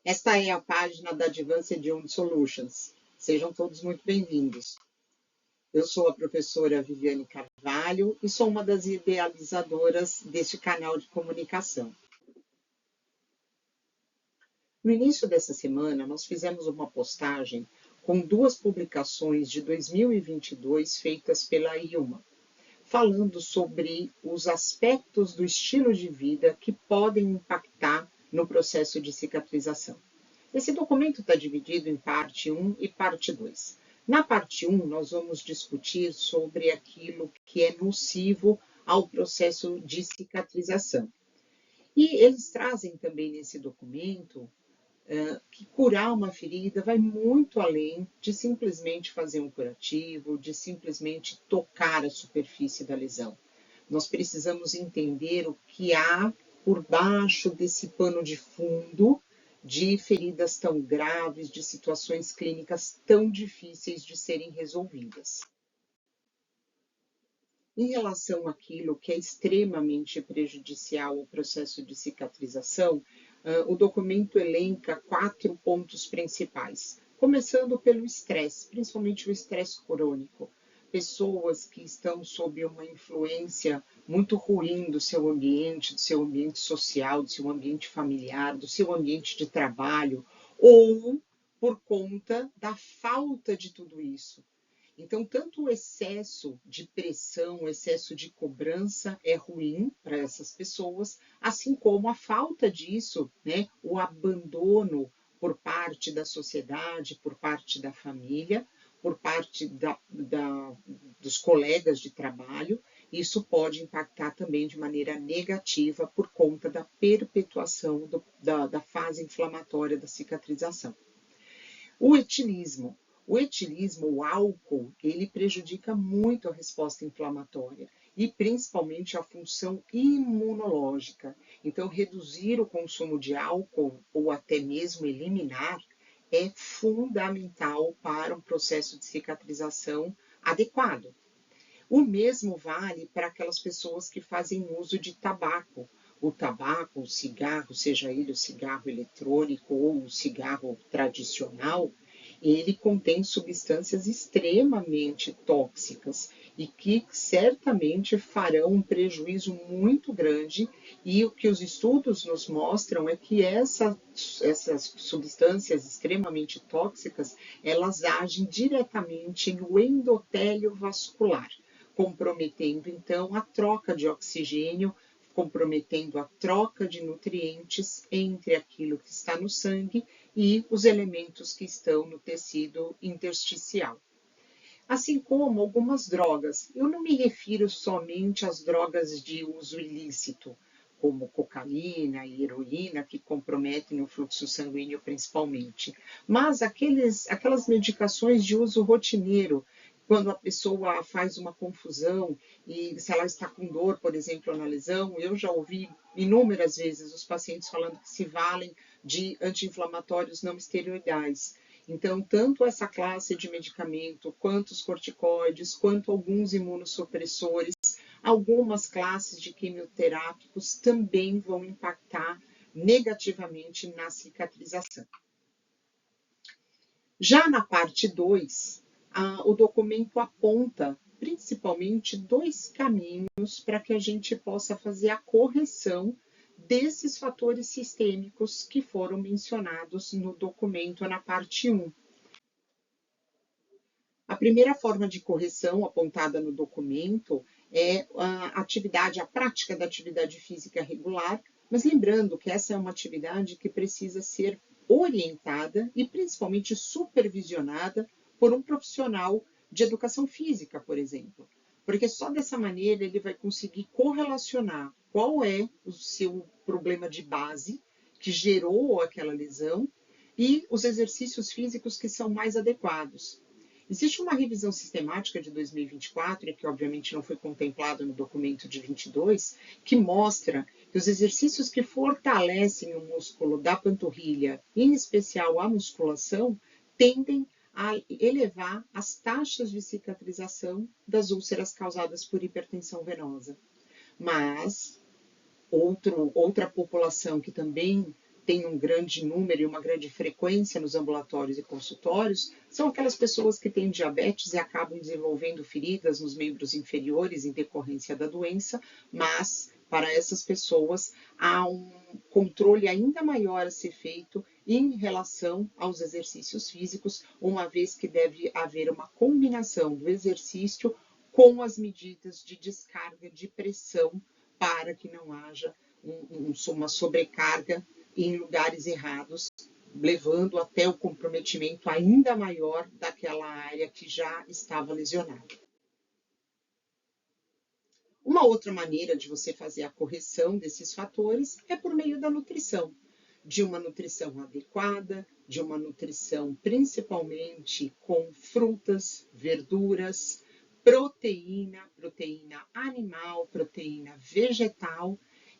Esta é a página da Advanced Wound Solutions. Sejam todos muito bem-vindos. Eu sou a professora Viviane Carvalho e sou uma das idealizadoras deste canal de comunicação. No início dessa semana, nós fizemos uma postagem com duas publicações de 2022 feitas pela IUMA, falando sobre os aspectos do estilo de vida que podem impactar no processo de cicatrização. Esse documento está dividido em parte 1 e parte 2. Na parte 1, nós vamos discutir sobre aquilo que é nocivo ao processo de cicatrização. E eles trazem também nesse documento que curar uma ferida vai muito além de simplesmente fazer um curativo, de simplesmente tocar a superfície da lesão. Nós precisamos entender o que há por baixo desse pano de fundo de feridas tão graves, de situações clínicas tão difíceis de serem resolvidas. Em relação àquilo que é extremamente prejudicial ao processo de cicatrização, o documento elenca 4 pontos principais, começando pelo estresse, principalmente o estresse crônico. Pessoas que estão sob uma influência muito ruim do seu ambiente social, do seu ambiente familiar, do seu ambiente de trabalho, ou por conta da falta de tudo isso. Então, tanto o excesso de pressão, o excesso de cobrança é ruim para essas pessoas, assim como a falta disso, né, o abandono por parte da sociedade, por parte da família, por parte dos colegas de trabalho. Isso pode impactar também de maneira negativa por conta da perpetuação da fase inflamatória da cicatrização. O etilismo. O álcool, ele prejudica muito a resposta inflamatória e principalmente a função imunológica. Então, reduzir o consumo de álcool ou até mesmo eliminar é fundamental para um processo de cicatrização adequado. O mesmo vale para aquelas pessoas que fazem uso de tabaco. O tabaco, o cigarro, seja ele o cigarro eletrônico ou o cigarro tradicional, ele contém substâncias extremamente tóxicas e que certamente farão um prejuízo muito grande, e o que os estudos nos mostram é que essas substâncias extremamente tóxicas, elas agem diretamente no endotélio vascular, comprometendo então a troca de oxigênio, comprometendo a troca de nutrientes entre aquilo que está no sangue e os elementos que estão no tecido intersticial. Assim como algumas drogas. Eu não me refiro somente às drogas de uso ilícito, como cocaína e heroína, que comprometem o fluxo sanguíneo principalmente, mas aquelas medicações de uso rotineiro, quando a pessoa faz uma confusão e se ela está com dor, por exemplo, na lesão, eu já ouvi inúmeras vezes os pacientes falando que se valem de anti-inflamatórios não esteroidais. Então, tanto essa classe de medicamento, quanto os corticoides, quanto alguns imunossupressores, algumas classes de quimioterápicos também vão impactar negativamente na cicatrização. Já na parte 2, o documento aponta principalmente 2 caminhos para que a gente possa fazer a correção desses fatores sistêmicos que foram mencionados no documento na parte 1. A primeira forma de correção apontada no documento é a prática da atividade física regular, mas lembrando que essa é uma atividade que precisa ser orientada e principalmente supervisionada por um profissional de educação física, por exemplo, porque só dessa maneira ele vai conseguir correlacionar qual é o seu problema de base que gerou aquela lesão e os exercícios físicos que são mais adequados. Existe uma revisão sistemática de 2024, que obviamente não foi contemplada no documento de 22, que mostra que os exercícios que fortalecem o músculo da panturrilha, em especial a musculação, tendem a elevar as taxas de cicatrização das úlceras causadas por hipertensão venosa. Mas outra população que também tem um grande número e uma grande frequência nos ambulatórios e consultórios são aquelas pessoas que têm diabetes e acabam desenvolvendo feridas nos membros inferiores em decorrência da doença, mas para essas pessoas há um controle ainda maior a ser feito em relação aos exercícios físicos, uma vez que deve haver uma combinação do exercício com as medidas de descarga de pressão para que não haja uma sobrecarga em lugares errados, levando até o comprometimento ainda maior daquela área que já estava lesionada. Uma outra maneira de você fazer a correção desses fatores é por meio da nutrição, de uma nutrição adequada, de uma nutrição principalmente com frutas, verduras, proteína animal, proteína vegetal,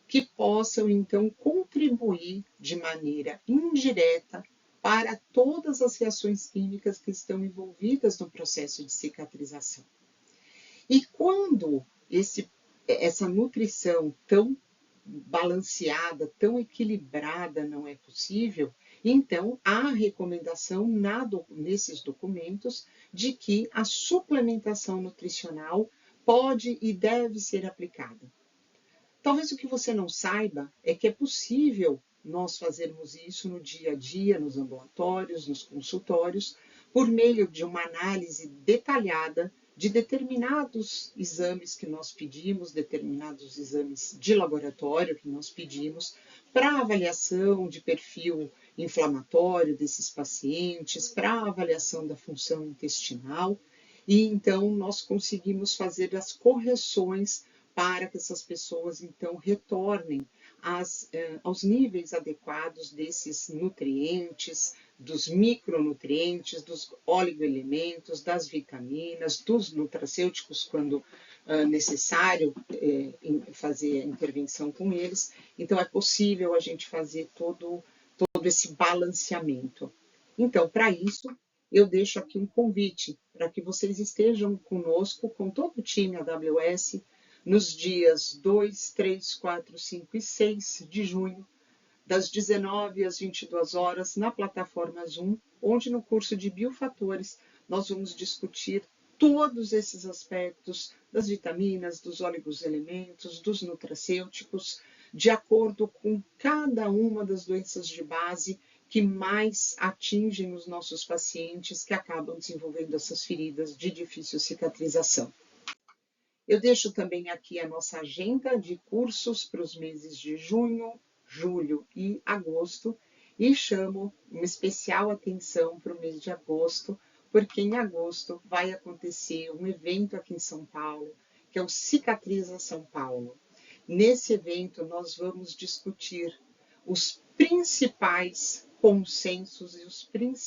que possam então contribuir de maneira indireta para todas as reações químicas que estão envolvidas no processo de cicatrização. E quando essa nutrição tão balanceada, tão equilibrada não é possível, então há recomendação nesses documentos de que a suplementação nutricional pode e deve ser aplicada. Talvez o que você não saiba é que é possível nós fazermos isso no dia a dia, nos ambulatórios, nos consultórios, por meio de uma análise detalhada de determinados exames que nós pedimos, determinados exames de laboratório que nós pedimos, para avaliação de perfil inflamatório desses pacientes, para avaliação da função intestinal, e então nós conseguimos fazer as correções para que essas pessoas então retornem aos níveis adequados desses nutrientes, dos micronutrientes, dos oligoelementos, das vitaminas, dos nutracêuticos, quando necessário fazer a intervenção com eles. Então, é possível a gente fazer todo esse balanceamento. Então, para isso, eu deixo aqui um convite para que vocês estejam conosco, com todo o time AWS, nos dias 2, 3, 4, 5 e 6 de junho, das 19 às 22 horas, na plataforma Zoom, onde no curso de Biofatores nós vamos discutir todos esses aspectos das vitaminas, dos oligoelementos, dos nutracêuticos, de acordo com cada uma das doenças de base que mais atingem os nossos pacientes que acabam desenvolvendo essas feridas de difícil cicatrização. Eu deixo também aqui a nossa agenda de cursos para os meses de junho, julho e agosto e chamo uma especial atenção para o mês de agosto, porque em agosto vai acontecer um evento aqui em São Paulo, que é o Cicatriza São Paulo. Nesse evento nós vamos discutir os principais consensos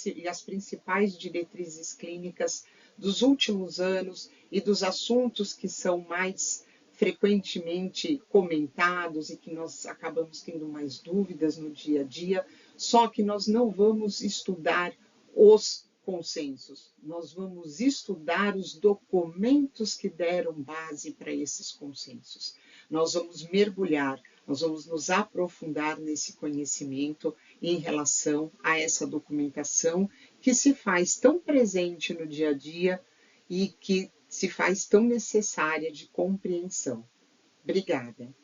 e as principais diretrizes clínicas dos últimos anos e dos assuntos que são mais frequentemente comentados e que nós acabamos tendo mais dúvidas no dia a dia, só que nós não vamos estudar os consensos, nós vamos estudar os documentos que deram base para esses consensos. Nós vamos mergulhar, nós vamos nos aprofundar nesse conhecimento em relação a essa documentação que se faz tão presente no dia a dia e que se faz tão necessária de compreensão. Obrigada.